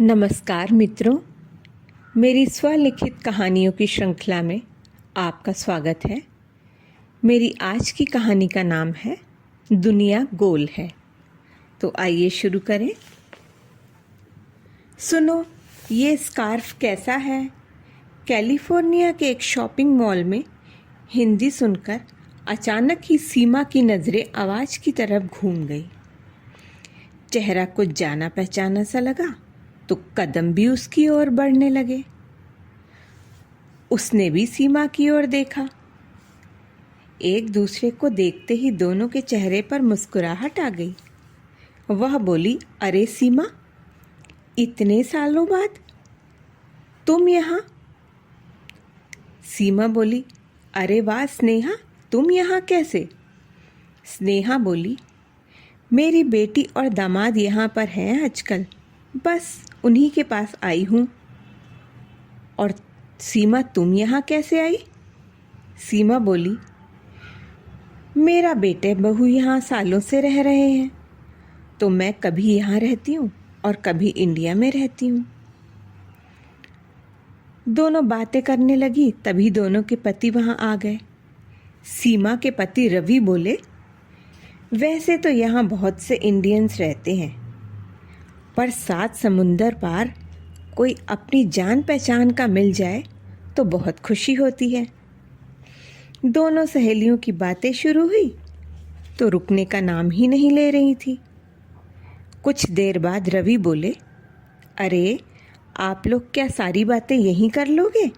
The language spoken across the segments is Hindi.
नमस्कार मित्रों, मेरी स्वलिखित कहानियों की श्रृंखला में आपका स्वागत है। मेरी आज की कहानी का नाम है दुनिया गोल है। तो आइए शुरू करें। सुनो, ये स्कार्फ कैसा है? कैलिफोर्निया के एक शॉपिंग मॉल में हिंदी सुनकर अचानक ही सीमा की नज़रें आवाज़ की तरफ घूम गई। चेहरा कुछ जाना पहचाना सा लगा तो कदम भी उसकी ओर बढ़ने लगे। उसने भी सीमा की ओर देखा। एक दूसरे को देखते ही दोनों के चेहरे पर मुस्कुराहट आ गई। वह बोली, अरे सीमा, इतने सालों बाद तुम यहाँ? सीमा बोली, अरे वाह स्नेहा, तुम यहाँ कैसे? स्नेहा बोली, मेरी बेटी और दामाद यहाँ पर हैं आजकल, बस उन्हीं के पास आई हूँ। और सीमा, तुम यहाँ कैसे आई? सीमा बोली, मेरा बेटे बहू यहाँ सालों से रह रहे हैं, तो मैं कभी यहाँ रहती हूँ और कभी इंडिया में रहती हूँ। दोनों बातें करने लगी, तभी दोनों के पति वहाँ आ गए। सीमा के पति रवि बोले, वैसे तो यहाँ बहुत से इंडियंस रहते हैं, पर 7 समुंदर पार कोई अपनी जान पहचान का मिल जाए तो बहुत खुशी होती है। दोनों सहेलियों की बातें शुरू हुई तो रुकने का नाम ही नहीं ले रही थी। कुछ देर बाद रवि बोले, अरे आप लोग क्या सारी बातें यहीं कर लोगे?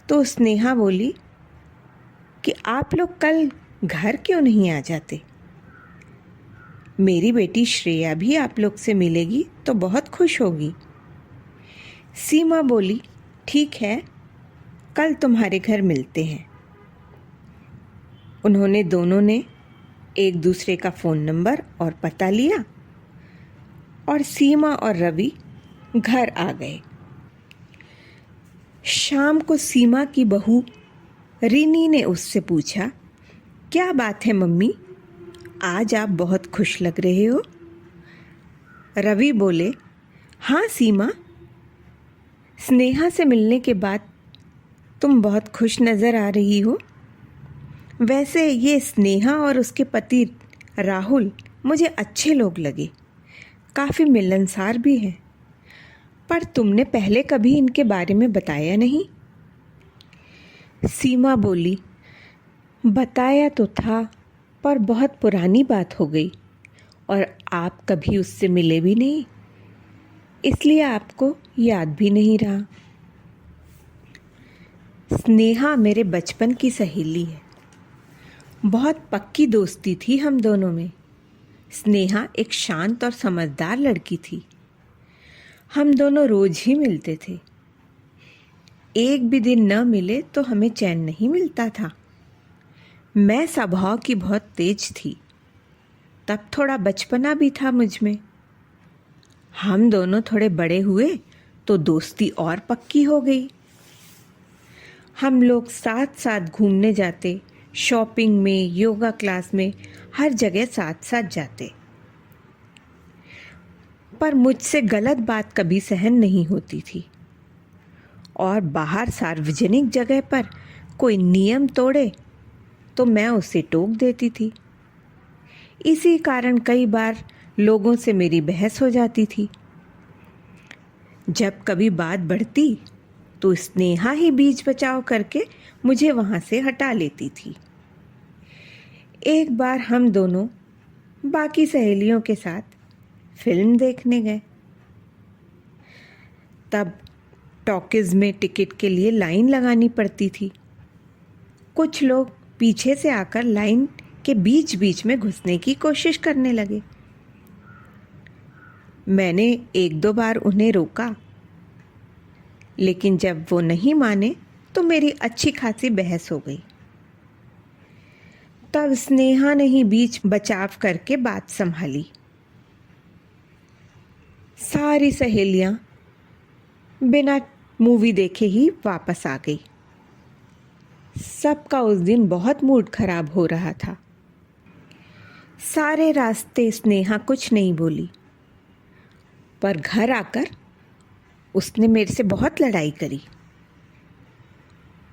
तो स्नेहा बोली कि आप लोग कल घर क्यों नहीं आ जाते? मेरी बेटी श्रेया भी आप लोग से मिलेगी तो बहुत खुश होगी। सीमा बोली, ठीक है, कल तुम्हारे घर मिलते हैं। उन्होंने दोनों ने एक दूसरे का फ़ोन नंबर और पता लिया और सीमा और रवि घर आ गए। शाम को सीमा की बहू रिनी ने उससे पूछा, क्या बात है मम्मी, आज आप बहुत खुश लग रहे हो? रवि बोले, हाँ सीमा, स्नेहा से मिलने के बाद तुम बहुत खुश नज़र आ रही हो। वैसे ये स्नेहा और उसके पति राहुल मुझे अच्छे लोग लगे, काफ़ी मिलनसार भी हैं, पर तुमने पहले कभी इनके बारे में बताया नहीं। सीमा बोली, बताया तो था, पर बहुत पुरानी बात हो गई और आप कभी उससे मिले भी नहीं, इसलिए आपको याद भी नहीं रहा। स्नेहा मेरे बचपन की सहेली है, बहुत पक्की दोस्ती थी हम दोनों में। स्नेहा एक शांत और समझदार लड़की थी। हम दोनों रोज ही मिलते थे। एक भी दिन न मिले तो हमें चैन नहीं मिलता था। मैं स्वभाव की बहुत तेज थी, तब थोड़ा बचपना भी था मुझ में। हम दोनों थोड़े बड़े हुए तो दोस्ती और पक्की हो गई। हम लोग साथ साथ घूमने जाते, शॉपिंग में, योगा क्लास में, हर जगह साथ साथ जाते। पर मुझसे गलत बात कभी सहन नहीं होती थी, और बाहर सार्वजनिक जगह पर कोई नियम तोड़े तो मैं उसे टोक देती थी। इसी कारण कई बार लोगों से मेरी बहस हो जाती थी। जब कभी बात बढ़ती तो स्नेहा ही बीच बचाव करके मुझे वहाँ से हटा लेती थी। एक बार हम दोनों बाकी सहेलियों के साथ फिल्म देखने गए। तब टॉकीज में टिकट के लिए लाइन लगानी पड़ती थी। कुछ लोग पीछे से आकर लाइन के बीच बीच में घुसने की कोशिश करने लगे। मैंने 1-2 बार उन्हें रोका, लेकिन जब वो नहीं माने तो मेरी अच्छी खासी बहस हो गई। तब स्नेहा ने ही बीच बचाव करके बात संभाली। सारी सहेलियां बिना मूवी देखे ही वापस आ गई। सबका उस दिन बहुत मूड खराब हो रहा था। सारे रास्ते स्नेहा कुछ नहीं बोली पर घर आकर उसने मेरे से बहुत लड़ाई करी।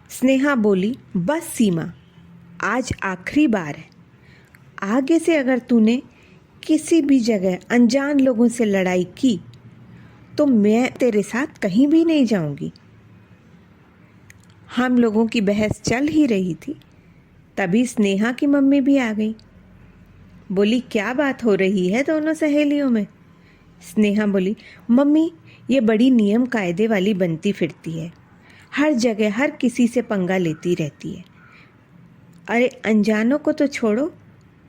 स्नेहा बोली, बस सीमा, आज आखिरी बार है। आगे से अगर तूने किसी भी जगह अनजान लोगों से लड़ाई की तो मैं तेरे साथ कहीं भी नहीं जाऊंगी। हम लोगों की बहस चल ही रही थी, तभी स्नेहा की मम्मी भी आ गई। बोली, क्या बात हो रही है दोनों सहेलियों में? स्नेहा बोली, मम्मी, ये बड़ी नियम कायदे वाली बनती फिरती है, हर जगह हर किसी से पंगा लेती रहती है। अरे अनजानों को तो छोड़ो,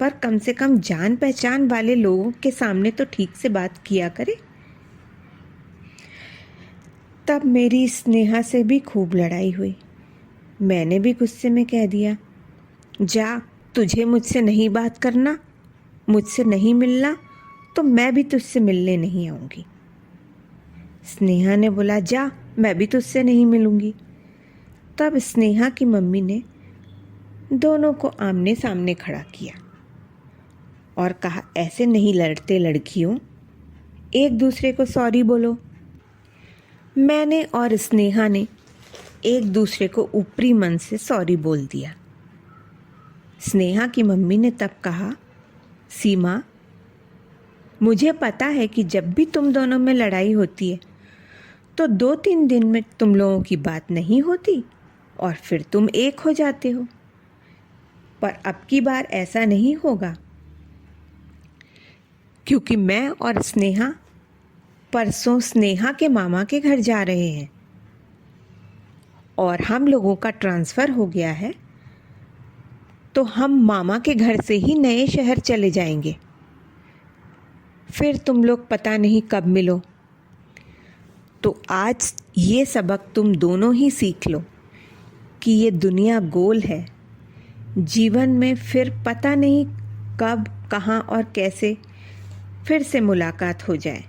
पर कम से कम जान पहचान वाले लोगों के सामने तो ठीक से बात किया करे। तब मेरी स्नेहा से भी खूब लड़ाई हुई। मैंने भी गुस्से में कह दिया, जा, तुझे मुझसे नहीं बात करना, मुझसे नहीं मिलना, तो मैं भी तुझसे मिलने नहीं आऊँगी। स्नेहा ने बोला, जा, मैं भी तुझसे नहीं मिलूँगी। तब स्नेहा की मम्मी ने दोनों को आमने सामने खड़ा किया और कहा, ऐसे नहीं लड़ते लड़कियों, एक दूसरे को सॉरी बोलो। मैंने और स्नेहा ने एक दूसरे को ऊपरी मन से सॉरी बोल दिया। स्नेहा की मम्मी ने तब कहा, सीमा, मुझे पता है कि जब भी तुम दोनों में लड़ाई होती है तो 2-3 दिन में तुम लोगों की बात नहीं होती और फिर तुम एक हो जाते हो, पर अब की बार ऐसा नहीं होगा, क्योंकि मैं और स्नेहा परसों स्नेहा के मामा के घर जा रहे हैं और हम लोगों का ट्रांसफ़र हो गया है, तो हम मामा के घर से ही नए शहर चले जाएंगे। फिर तुम लोग पता नहीं कब मिलो। तो आज ये सबक तुम दोनों ही सीख लो कि ये दुनिया गोल है। जीवन में फिर पता नहीं कब, कहाँ और कैसे फिर से मुलाकात हो जाए।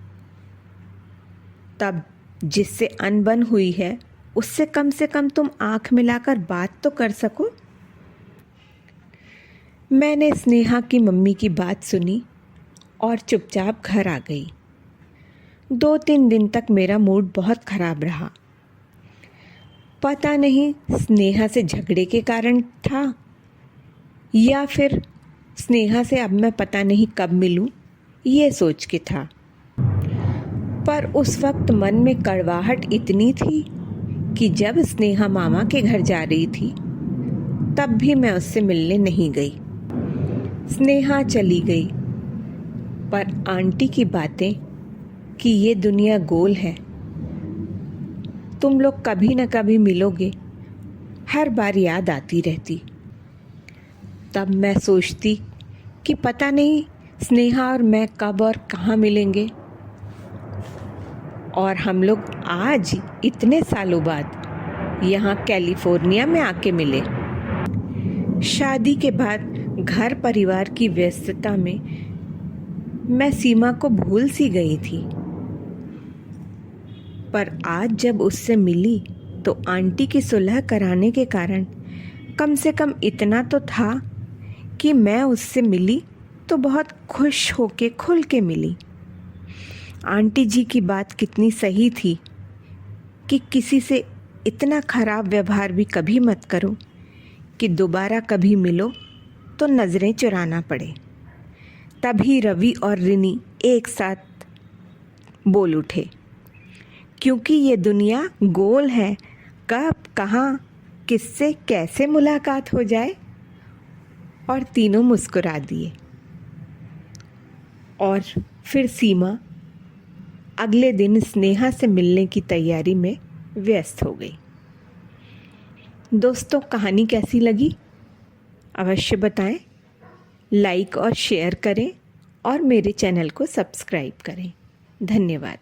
तब जिससे अनबन हुई है उससे कम से कम तुम आँख मिलाकर बात तो कर सको। मैंने स्नेहा की मम्मी की बात सुनी और चुपचाप घर आ गई। 2-3 दिन तक मेरा मूड बहुत ख़राब रहा। पता नहीं स्नेहा से झगड़े के कारण था या फिर स्नेहा से अब मैं पता नहीं कब मिलूं, ये सोच के था। पर उस वक्त मन में कड़वाहट इतनी थी कि जब स्नेहा मामा के घर जा रही थी तब भी मैं उससे मिलने नहीं गई। स्नेहा चली गई, पर आंटी की बातें कि ये दुनिया गोल है, तुम लोग कभी न कभी मिलोगे, हर बार याद आती रहती। तब मैं सोचती कि पता नहीं स्नेहा और मैं कब और कहाँ मिलेंगे, और हम लोग आज इतने सालों बाद यहाँ कैलिफोर्निया में आके मिले। शादी के बाद घर परिवार की व्यस्तता में मैं सीमा को भूल सी गई थी, पर आज जब उससे मिली तो आंटी की सुलह कराने के कारण कम से कम इतना तो था कि मैं उससे मिली तो बहुत खुश होके खुल के मिली। आंटी जी की बात कितनी सही थी कि किसी से इतना खराब व्यवहार भी कभी मत करो कि दोबारा कभी मिलो तो नज़रें चुराना पड़े। तभी रवि और रिनी एक साथ बोल उठे, क्योंकि ये दुनिया गोल है, कब, कहाँ, किससे कैसे मुलाकात हो जाए। और तीनों मुस्कुरा दिए। और फिर सीमा अगले दिन स्नेहा से मिलने की तैयारी में व्यस्त हो गई। दोस्तों, कहानी कैसी लगी अवश्य बताएं, लाइक और शेयर करें और मेरे चैनल को सब्सक्राइब करें। धन्यवाद।